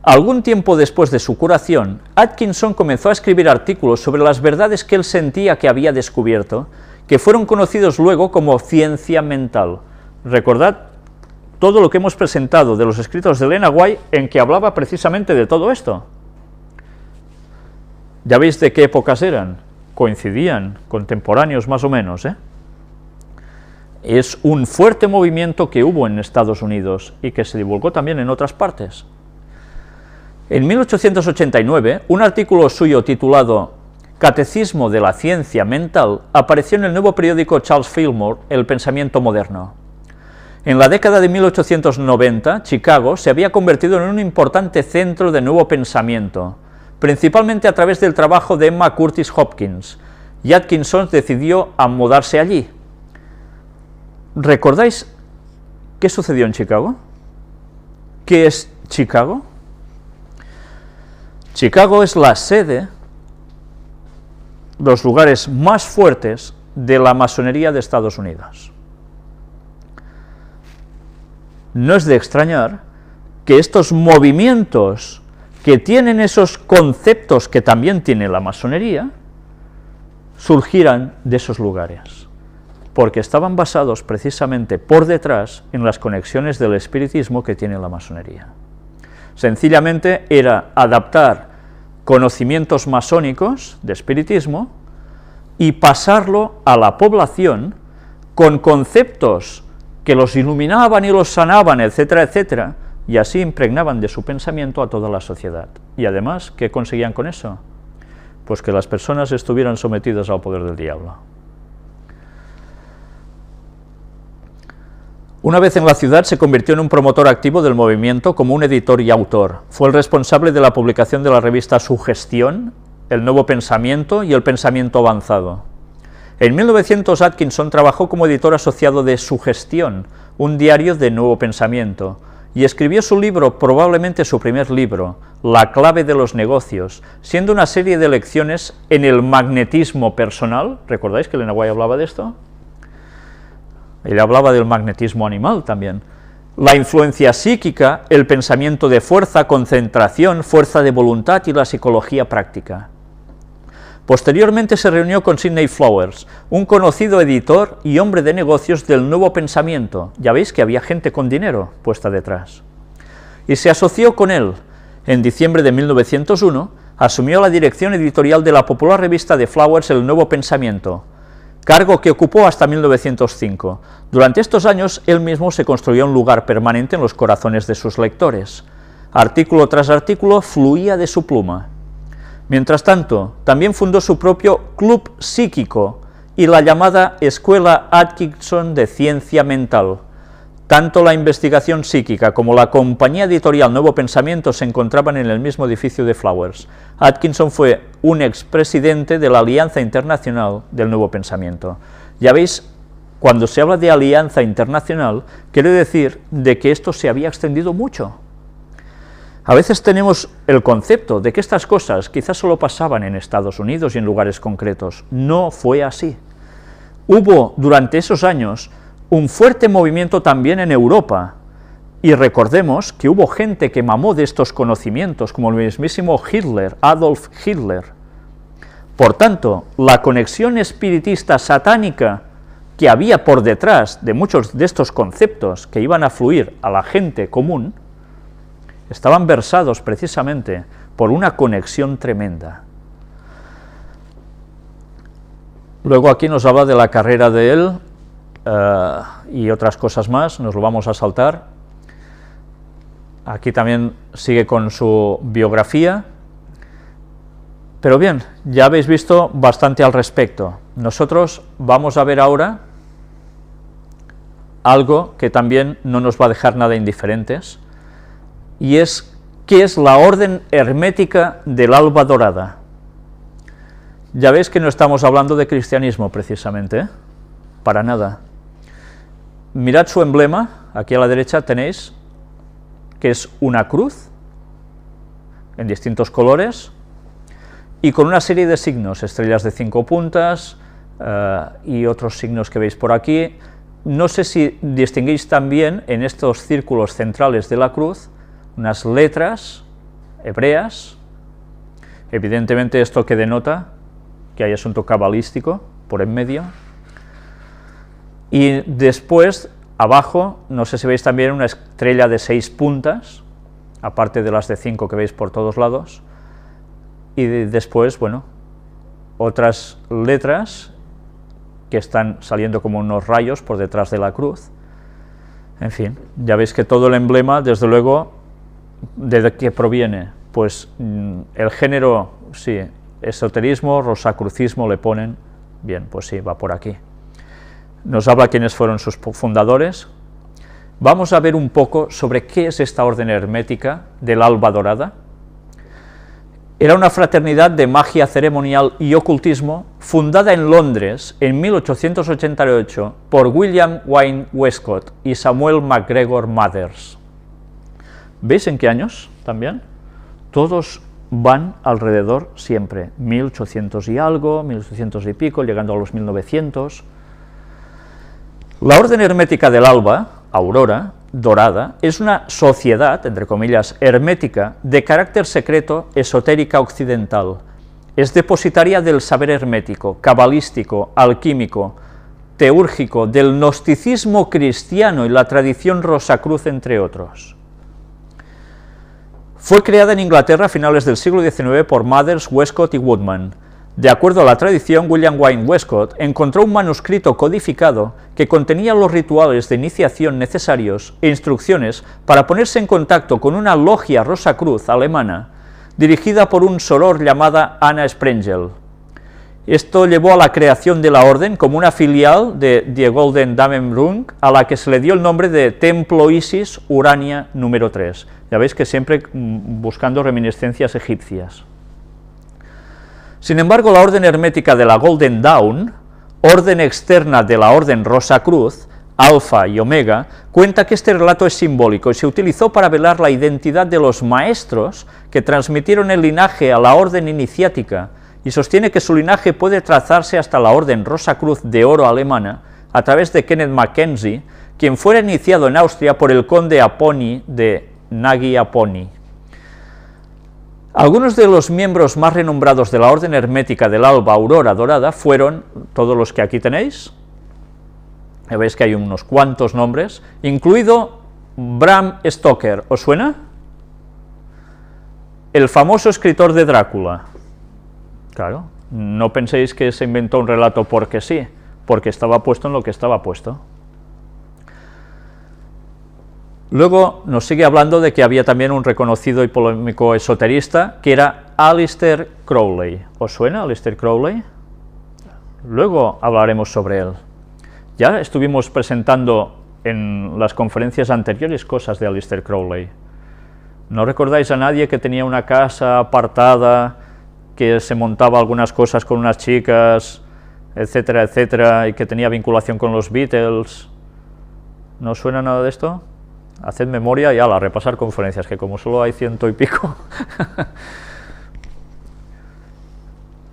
Algún tiempo después de su curación, Atkinson comenzó a escribir artículos sobre las verdades que él sentía que había descubierto, que fueron conocidos luego como ciencia mental. Recordad todo lo que hemos presentado de los escritos de Elena White en que hablaba precisamente de todo esto. Ya veis de qué épocas eran, coincidían, contemporáneos más o menos, ¿eh? Es un fuerte movimiento que hubo en Estados Unidos y que se divulgó también en otras partes. En 1889, un artículo suyo titulado Catecismo de la Ciencia Mental apareció en el nuevo periódico Charles Fillmore, El Pensamiento Moderno. En la década de 1890, Chicago se había convertido en un importante centro de nuevo pensamiento, principalmente a través del trabajo de Emma Curtis Hopkins, y Atkinson decidió mudarse allí. ¿Recordáis qué sucedió en Chicago? ¿Qué es Chicago? Chicago es la sede, los lugares más fuertes de la masonería de Estados Unidos. No es de extrañar que estos movimientos que tienen esos conceptos que también tiene la masonería, surgieran de esos lugares, porque estaban basados precisamente por detrás en las conexiones del espiritismo que tiene la masonería. Sencillamente era adaptar conocimientos masónicos de espiritismo y pasarlo a la población con conceptos que los iluminaban y los sanaban, etcétera, etcétera, y así impregnaban de su pensamiento a toda la sociedad. Y además, ¿qué conseguían con eso? Pues que las personas estuvieran sometidas al poder del diablo. Una vez en la ciudad se convirtió en un promotor activo del movimiento como un editor y autor. Fue el responsable de la publicación de la revista Sugestión, El Nuevo Pensamiento y El Pensamiento Avanzado. En 1900 Atkinson trabajó como editor asociado de Sugestión, un diario de nuevo pensamiento, y escribió su libro, probablemente su primer libro, La clave de los negocios, siendo una serie de lecciones en el magnetismo personal. ¿Recordáis que Elena White hablaba de esto? Él hablaba del magnetismo animal también. La influencia psíquica, el pensamiento de fuerza, concentración, fuerza de voluntad y la psicología práctica. Posteriormente se reunió con Sidney Flowers, un conocido editor y hombre de negocios del nuevo pensamiento. Ya veis que había gente con dinero puesta detrás. Y se asoció con él. En diciembre de 1901 asumió la dirección editorial de la popular revista de Flowers El Nuevo Pensamiento, cargo que ocupó hasta 1905. Durante estos años él mismo se construyó un lugar permanente en los corazones de sus lectores. Artículo tras artículo fluía de su pluma. Mientras tanto, también fundó su propio club psíquico y la llamada Escuela Atkinson de Ciencia Mental. Tanto la investigación psíquica como la compañía editorial Nuevo Pensamiento se encontraban en el mismo edificio de Flowers. Atkinson fue un expresidente de la Alianza Internacional del Nuevo Pensamiento. Ya veis, cuando se habla de alianza internacional, quiere decir de que esto se había extendido mucho. A veces tenemos el concepto de que estas cosas quizás solo pasaban en Estados Unidos y en lugares concretos. No fue así. Hubo durante esos años un fuerte movimiento también en Europa, y recordemos que hubo gente que mamó de estos conocimientos, como el mismísimo Hitler, Adolf Hitler. Por tanto, la conexión espiritista satánica que había por detrás de muchos de estos conceptos que iban a fluir a la gente común, estaban versados precisamente por una conexión tremenda. Luego aquí nos habla de la carrera de él y otras cosas más, nos lo vamos a saltar. Aquí también sigue con su biografía, pero bien, ya habéis visto bastante al respecto. Nosotros vamos a ver ahora algo que también no nos va a dejar nada indiferentes, y es ¿qué es la orden hermética del alba dorada? Ya veis que no estamos hablando de cristianismo precisamente, ¿eh? Para nada. Mirad su emblema, aquí a la derecha tenéis que es una cruz en distintos colores y con una serie de signos, estrellas de 5 puntas y otros signos que veis por aquí. No sé si distinguís también en estos círculos centrales de la cruz unas letras hebreas, evidentemente esto que denota que hay asunto cabalístico por en medio, y después abajo, no sé si veis también una estrella de 6 puntas, aparte de las de 5 que veis por todos lados, y después, bueno, otras letras que están saliendo como unos rayos por detrás de la cruz. En fin, ya veis que todo el emblema, desde luego, ¿de qué proviene? Pues el género, sí, esoterismo, rosacrucismo le ponen, bien, pues sí, va por aquí. Nos habla quiénes fueron sus fundadores. vamos a ver un poco sobre qué es esta orden hermética del Alba Dorada. Era una fraternidad de magia ceremonial y ocultismo fundada en Londres en 1888 por William Wayne Westcott y Samuel MacGregor Mathers. ¿Veis en qué años también? Todos van alrededor siempre, 1800 y algo, 1800 y pico, llegando a los 1900. La Orden Hermética del Alba, Aurora, Dorada, es una sociedad, entre comillas, hermética, de carácter secreto, esotérica occidental. Es depositaria del saber hermético, cabalístico, alquímico, teúrgico, del gnosticismo cristiano y la tradición Rosacruz, entre otros. Fue creada en Inglaterra a finales del siglo XIX por Mathers, Westcott y Woodman. De acuerdo a la tradición, William Wayne Westcott encontró un manuscrito codificado que contenía los rituales de iniciación necesarios e instrucciones para ponerse en contacto con una logia Rosacruz alemana dirigida por un soror llamada Anna Sprengel. Esto llevó a la creación de la orden como una filial de Die Golden Damenrund, a la que se le dio el nombre de Templo Isis Urania número 3. Ya veis que siempre buscando reminiscencias egipcias. Sin embargo, la orden hermética de la Golden Dawn, orden externa de la orden Rosacruz, Alfa y Omega, cuenta que este relato es simbólico y se utilizó para velar la identidad de los maestros que transmitieron el linaje a la orden iniciática, y sostiene que su linaje puede trazarse hasta la orden Rosacruz de oro alemana a través de Kenneth Mackenzie, quien fuera iniciado en Austria por el conde Aponi de Nagy Aponi. Algunos de los miembros más renombrados de la Orden Hermética del Alba Aurora Dorada fueron todos los que aquí tenéis, ya veis que hay unos cuantos nombres, incluido Bram Stoker, ¿os suena? El famoso escritor de Drácula. Claro, no penséis que se inventó un relato porque sí, porque estaba puesto en lo que estaba puesto. Luego nos sigue hablando de que había también un reconocido y polémico esoterista, que era Aleister Crowley. ¿Os suena Aleister Crowley? Luego hablaremos sobre él. Ya estuvimos presentando en las conferencias anteriores cosas de Aleister Crowley. ¿No recordáis a nadie que tenía una casa apartada, que se montaba algunas cosas con unas chicas, etcétera, etcétera, y que tenía vinculación con los Beatles? ¿No os suena nada de esto? Haced memoria y ala, repasar conferencias, que como solo hay 100 y pico.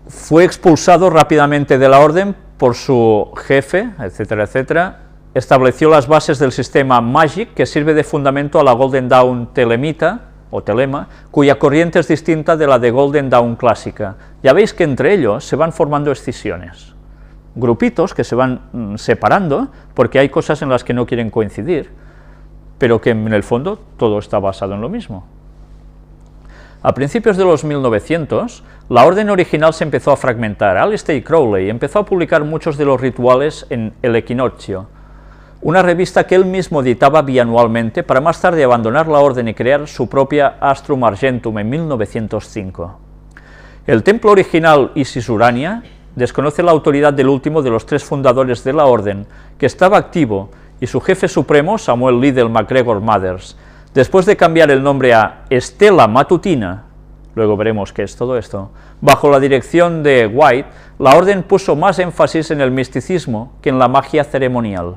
Fue expulsado rápidamente de la orden por su jefe, etcétera, etcétera. Estableció las bases del sistema Magic, que sirve de fundamento a la Golden Dawn telemita, o telema, cuya corriente es distinta de la de Golden Dawn clásica. Ya veis que entre ellos se van formando escisiones, grupitos que se van separando, porque hay cosas en las que no quieren coincidir, pero que en el fondo todo está basado en lo mismo. A principios de los 1900, la orden original se empezó a fragmentar. Aleister Crowley empezó a publicar muchos de los rituales en El Equinoccio, una revista que él mismo editaba bianualmente, para más tarde abandonar la orden y crear su propia Astrum Argentum en 1905. El templo original Isis Urania desconoce la autoridad del último de los tres fundadores de la orden, que estaba activo, y su jefe supremo, Samuel Liddell MacGregor Mathers. Después de cambiar el nombre a Estela Matutina, luego veremos qué es todo esto, bajo la dirección de White, la orden puso más énfasis en el misticismo que en la magia ceremonial.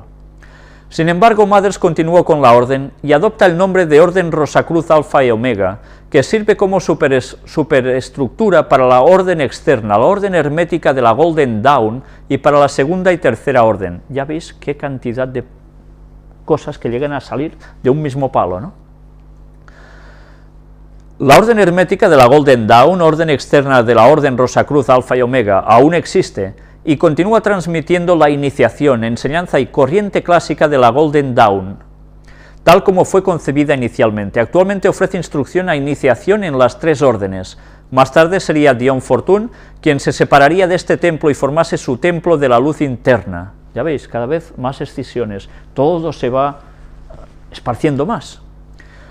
Sin embargo, Mathers continuó con la orden y adopta el nombre de Orden Rosacruz Alfa y Omega, que sirve como superestructura para la orden externa, la orden hermética de la Golden Dawn, y para la segunda y tercera orden. Ya veis qué cantidad de cosas que llegan a salir de un mismo palo, ¿no? La orden hermética de la Golden Dawn, orden externa de la orden Rosacruz Alfa y Omega, aún existe y continúa transmitiendo la iniciación, enseñanza y corriente clásica de la Golden Dawn, tal como fue concebida inicialmente. Actualmente ofrece instrucción a iniciación en las tres órdenes. Más tarde sería Dion Fortune quien se separaría de este templo y formase su templo de la luz interna. Ya veis, cada vez más escisiones, todo se va esparciendo más.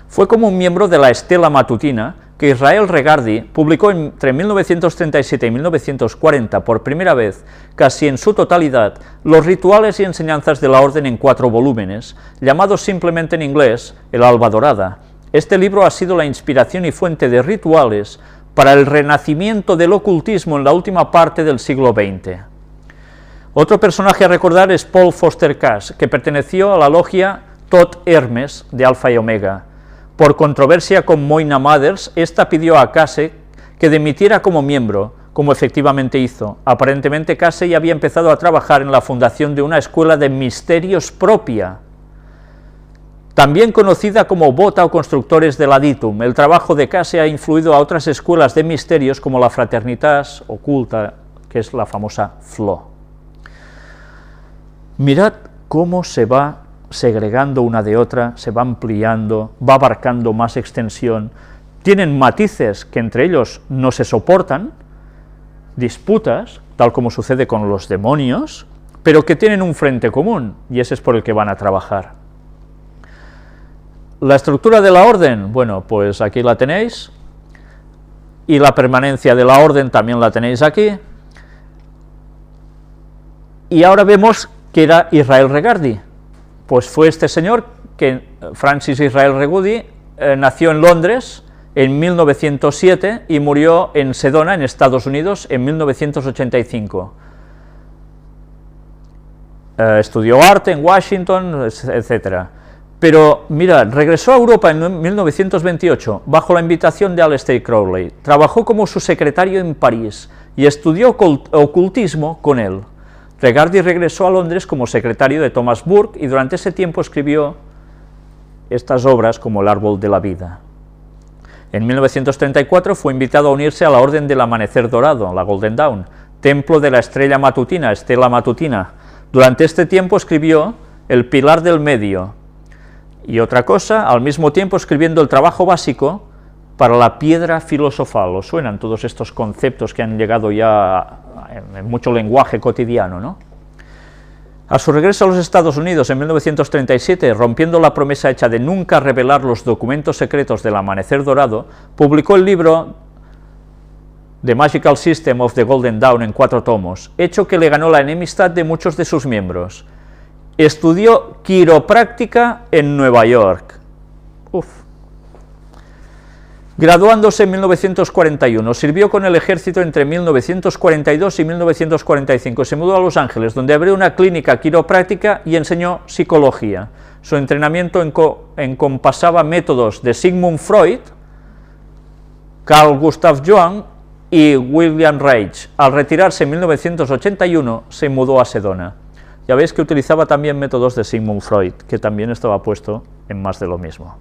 Fue como un miembro de la Estela Matutina que Israel Regardie publicó entre 1937 y 1940 por primera vez, casi en su totalidad, los rituales y enseñanzas de la orden en 4 volúmenes, llamados simplemente en inglés El Alba Dorada. Este libro ha sido la inspiración y fuente de rituales para el renacimiento del ocultismo en la última parte del siglo XX. Otro personaje a recordar es Paul Foster Cass, que perteneció a la logia Todt Hermes de Alfa y Omega. Por controversia con Moina Mothers, esta pidió a Casey que dimitiera como miembro, como efectivamente hizo. Aparentemente Casey había empezado a trabajar en la fundación de una escuela de misterios propia, también conocida como Bota o Constructores del Aditum. El trabajo de Casey ha influido a otras escuelas de misterios como la Fraternitas Oculta, que es la famosa FLO. Mirad cómo se va segregando una de otra, se va ampliando, va abarcando más extensión, tienen matices que entre ellos no se soportan, disputas, tal como sucede con los demonios, pero que tienen un frente común, y ese es por el que van a trabajar. La estructura de la orden, bueno, pues aquí la tenéis, y la permanencia de la orden también la tenéis aquí, y ahora vemos que era Israel Regardie. Pues fue este señor, que Francis Israel Regardie, nació en Londres en 1907 y murió en Sedona, en Estados Unidos, en 1985. Estudió arte en Washington, etc. Pero, mira, regresó a Europa en 1928, bajo la invitación de Aleister Crowley. Trabajó como su secretario en París y estudió ocultismo con él. Regardie regresó a Londres como secretario de Thomas Burke y durante ese tiempo escribió estas obras como El Árbol de la Vida. En 1934 fue invitado a unirse a la Orden del Amanecer Dorado, la Golden Dawn, templo de la estrella matutina, Estela Matutina. Durante este tiempo escribió El Pilar del Medio y otra cosa, al mismo tiempo escribiendo el trabajo básico para la piedra filosofal. ¿Os suenan todos estos conceptos que han llegado ya en mucho lenguaje cotidiano, ¿no? A su regreso a los Estados Unidos en 1937, rompiendo la promesa hecha de nunca revelar los documentos secretos del Amanecer Dorado, publicó el libro The Magical System of the Golden Dawn en 4 tomos, hecho que le ganó la enemistad de muchos de sus miembros. Estudió quiropráctica en Nueva York. Graduándose en 1941, sirvió con el ejército entre 1942 y 1945, se mudó a Los Ángeles, donde abrió una clínica quiropráctica y enseñó psicología. Su entrenamiento encompasaba métodos de Sigmund Freud, Carl Gustav Jung y William Reich. Al retirarse en 1981, se mudó a Sedona. Ya veis que utilizaba también métodos de Sigmund Freud, que también estaba puesto en más de lo mismo.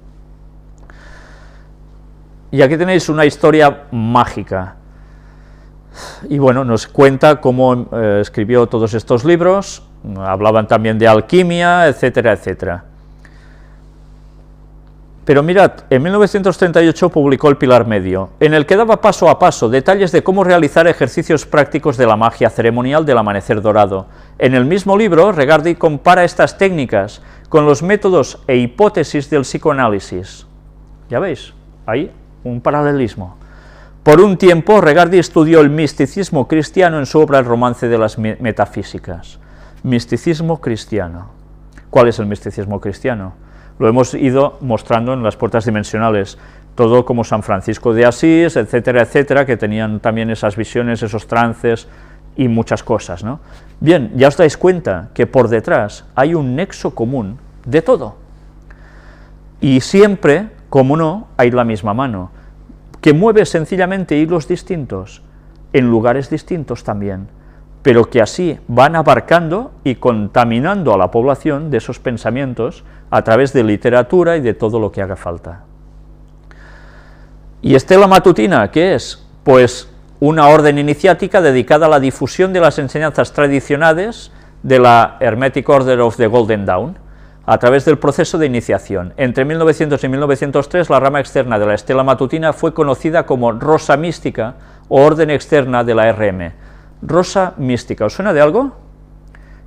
Y aquí tenéis una historia mágica. Y bueno, nos cuenta cómo escribió todos estos libros, hablaban también de alquimia, etcétera, etcétera. Pero mirad, en 1938 publicó El Pilar Medio, en el que daba paso a paso detalles de cómo realizar ejercicios prácticos de la magia ceremonial del Amanecer Dorado. En el mismo libro, Regardie compara estas técnicas con los métodos e hipótesis del psicoanálisis. ¿Ya veis? Ahí un paralelismo. Por un tiempo, Regardie estudió el misticismo cristiano en su obra El Romance de las Metafísicas. Misticismo cristiano. ¿Cuál es el misticismo cristiano? Lo hemos ido mostrando en las puertas dimensionales, todo como San Francisco de Asís, etcétera, etcétera, que tenían también esas visiones, esos trances y muchas cosas, ¿no? Bien, ya os dais cuenta que por detrás hay un nexo común de todo. Y siempre, como no, hay la misma mano, que mueve sencillamente hilos distintos, en lugares distintos también, pero que así van abarcando y contaminando a la población de esos pensamientos a través de literatura y de todo lo que haga falta. ¿Y Estela Matutina qué es? Pues una orden iniciática dedicada a la difusión de las enseñanzas tradicionales de la Hermetic Order of the Golden Dawn, a través del proceso de iniciación. Entre 1900 y 1903, la rama externa de la Estela Matutina fue conocida como Rosa Mística o Orden Externa de la RM. Rosa Mística, ¿os suena de algo?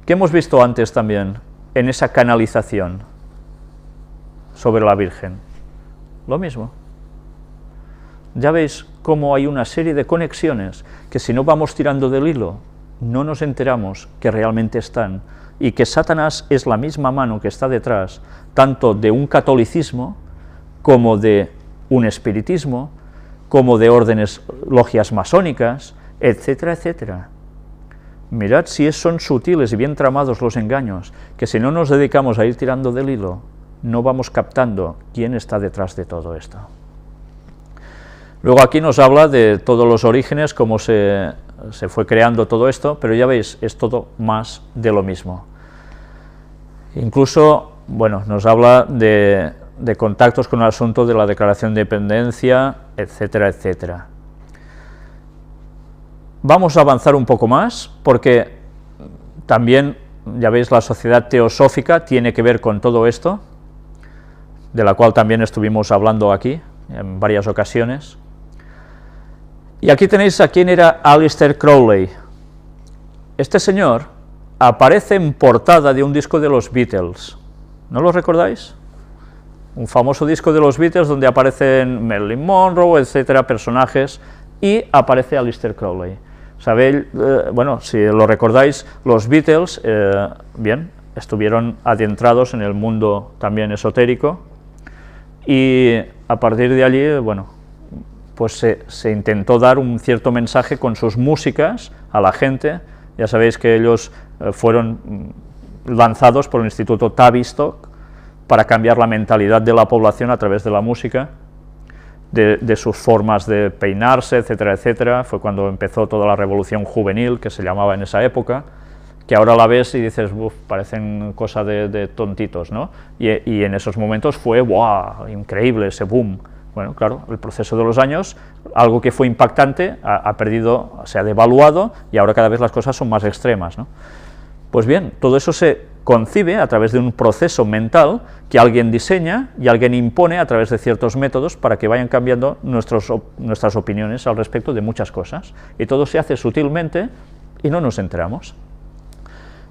¿Qué hemos visto antes también en esa canalización sobre la Virgen? Lo mismo. Ya veis cómo hay una serie de conexiones que si no vamos tirando del hilo, no nos enteramos que realmente están, y que Satanás es la misma mano que está detrás, tanto de un catolicismo, como de un espiritismo, como de órdenes, logias masónicas, etcétera, etcétera. Mirad si son sutiles y bien tramados los engaños, que si no nos dedicamos a ir tirando del hilo, no vamos captando quién está detrás de todo esto. Luego aquí nos habla de todos los orígenes, cómo se fue creando todo esto, pero ya veis, es todo más de lo mismo. Incluso, bueno, nos habla de contactos con el asunto de la declaración de independencia, etcétera, etcétera. Vamos a avanzar un poco más, porque también, ya veis, la sociedad teosófica tiene que ver con todo esto, de la cual también estuvimos hablando aquí, en varias ocasiones. Y aquí tenéis a quién era Aleister Crowley. Este señor aparece en portada de un disco de los Beatles, ¿no lo recordáis? Un famoso disco de los Beatles donde aparecen Marilyn Monroe, etcétera, personajes, y aparece Aleister Crowley. Sabéis, bueno, si lo recordáis, los Beatles, bien, estuvieron adentrados en el mundo también esotérico, y a partir de allí, bueno, pues se intentó dar un cierto mensaje con sus músicas a la gente. Ya sabéis que ellos fueron lanzados por el Instituto Tavistock para cambiar la mentalidad de la población a través de la música, de sus formas de peinarse, etcétera, etcétera. Fue cuando empezó toda la revolución juvenil, que se llamaba en esa época, que ahora la ves y dices, parecen cosa de tontitos, ¿no? Y en esos momentos fue, ¡wow!, increíble ese boom. Bueno, claro, el proceso de los años, algo que fue impactante, ha perdido, se ha devaluado, y ahora cada vez las cosas son más extremas, ¿no? Pues bien, todo eso se concibe a través de un proceso mental que alguien diseña y alguien impone a través de ciertos métodos para que vayan cambiando nuestras opiniones al respecto de muchas cosas, y todo se hace sutilmente y no nos enteramos.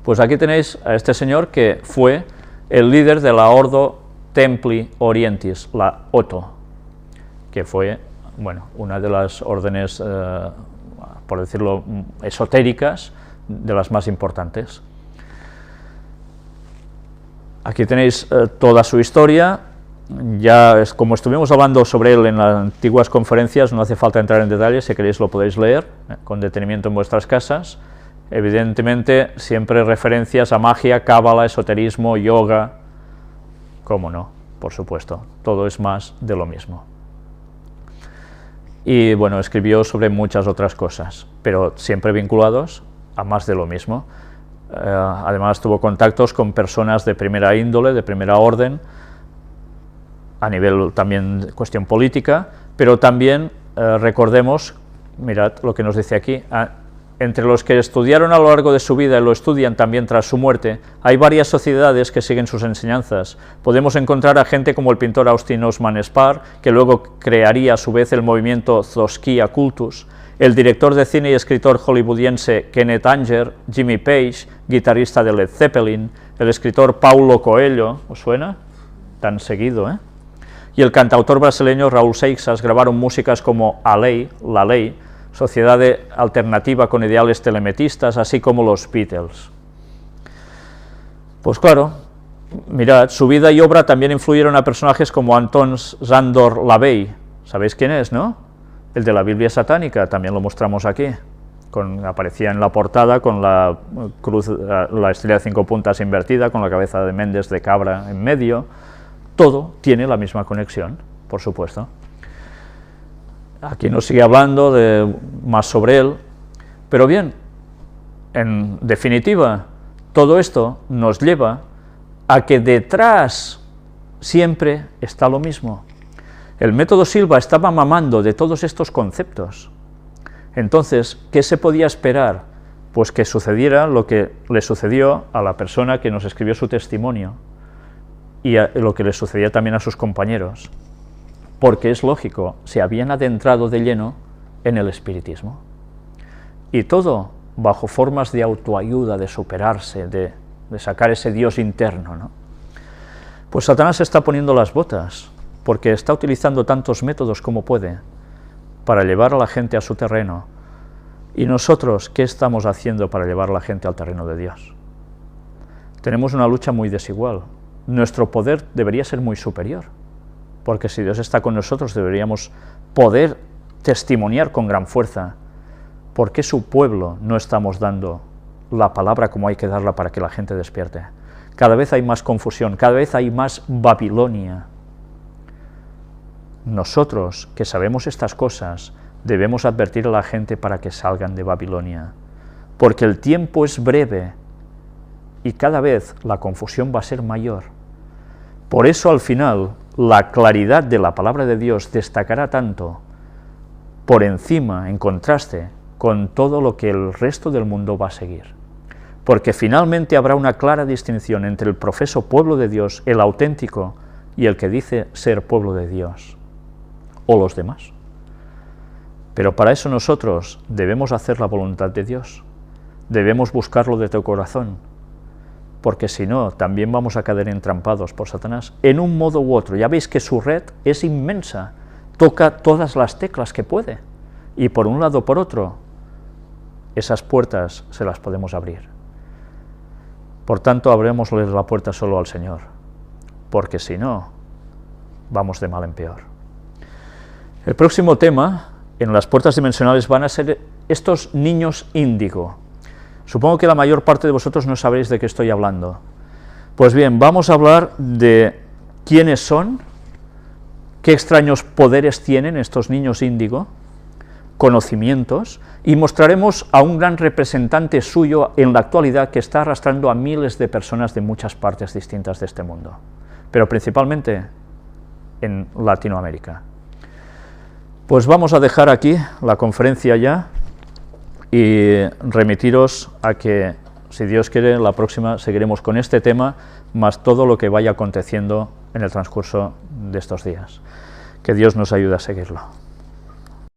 Pues aquí tenéis a este señor que fue el líder de la Ordo Templi Orientis, la OTO, que fue, bueno, una de las órdenes, por decirlo, esotéricas, de las más importantes. Aquí tenéis toda su historia. Ya, como estuvimos hablando sobre él en las antiguas conferencias, no hace falta entrar en detalles, si queréis lo podéis leer con detenimiento en vuestras casas. Evidentemente, siempre referencias a magia, cábala, esoterismo, yoga, cómo no, por supuesto, todo es más de lo mismo. Y bueno, escribió sobre muchas otras cosas, pero siempre vinculados a más de lo mismo. Además tuvo contactos con personas de primera índole, de primera orden, a nivel también de cuestión política, pero también recordemos, mirad lo que nos dice aquí, entre los que estudiaron a lo largo de su vida y lo estudian también tras su muerte, hay varias sociedades que siguen sus enseñanzas. Podemos encontrar a gente como el pintor Austin Osman Spare, que luego crearía a su vez el movimiento Zoskia Cultus, el director de cine y escritor hollywoodiense Kenneth Anger, Jimmy Page, guitarrista de Led Zeppelin, el escritor Paulo Coelho, ¿os suena? Tan seguido, ¿eh? Y el cantautor brasileño Raúl Seixas grabaron músicas como A Lei, La Ley, sociedad alternativa con ideales telemetistas, así como los Beatles. Pues claro, mirad, su vida y obra también influyeron a personajes como Anton Sándor Lavey, ¿sabéis quién es, no? El de la Biblia satánica, también lo mostramos aquí, aparecía en la portada con la cruz, la estrella de 5 puntas invertida, con la cabeza de Méndez de cabra en medio. Todo tiene la misma conexión, por supuesto. Aquí nos sigue hablando más sobre él, pero bien, en definitiva, todo esto nos lleva a que detrás siempre está lo mismo. El método Silva estaba mamando de todos estos conceptos. Entonces, ¿qué se podía esperar? Pues que sucediera lo que le sucedió a la persona que nos escribió su testimonio, y lo que le sucedía también a sus compañeros, porque es lógico, se habían adentrado de lleno en el espiritismo, y todo bajo formas de autoayuda, de superarse, de sacar ese Dios interno, ¿no? Pues Satanás está poniendo las botas, porque está utilizando tantos métodos como puede, para llevar a la gente a su terreno. ¿Y nosotros qué estamos haciendo para llevar a la gente al terreno de Dios? Tenemos una lucha muy desigual. Nuestro poder debería ser muy superior, porque si Dios está con nosotros deberíamos poder testimoniar con gran fuerza. ¿Por qué su pueblo no estamos dando la palabra como hay que darla para que la gente despierte? Cada vez hay más confusión, cada vez hay más Babilonia. Nosotros, que sabemos estas cosas, debemos advertir a la gente para que salgan de Babilonia, porque el tiempo es breve y cada vez la confusión va a ser mayor. Por eso al final la claridad de la palabra de Dios destacará tanto por encima, en contraste, con todo lo que el resto del mundo va a seguir. Porque finalmente habrá una clara distinción entre el profeso pueblo de Dios, el auténtico, y el que dice ser pueblo de Dios, o los demás. Pero para eso nosotros debemos hacer la voluntad de Dios, debemos buscarlo de tu corazón, porque si no, también vamos a caer entrampados por Satanás, en un modo u otro. Ya veis que su red es inmensa, toca todas las teclas que puede, y por un lado o por otro, esas puertas se las podemos abrir. Por tanto, abrémosle la puerta solo al Señor, porque si no, vamos de mal en peor. El próximo tema, en las puertas dimensionales, van a ser estos niños índigo. Supongo que la mayor parte de vosotros no sabréis de qué estoy hablando. Pues bien, vamos a hablar de quiénes son, qué extraños poderes tienen estos niños índigo, conocimientos, y mostraremos a un gran representante suyo en la actualidad que está arrastrando a miles de personas de muchas partes distintas de este mundo, pero principalmente en Latinoamérica. Pues vamos a dejar aquí la conferencia ya y remitiros a que, si Dios quiere, la próxima seguiremos con este tema, más todo lo que vaya aconteciendo en el transcurso de estos días. Que Dios nos ayude a seguirlo.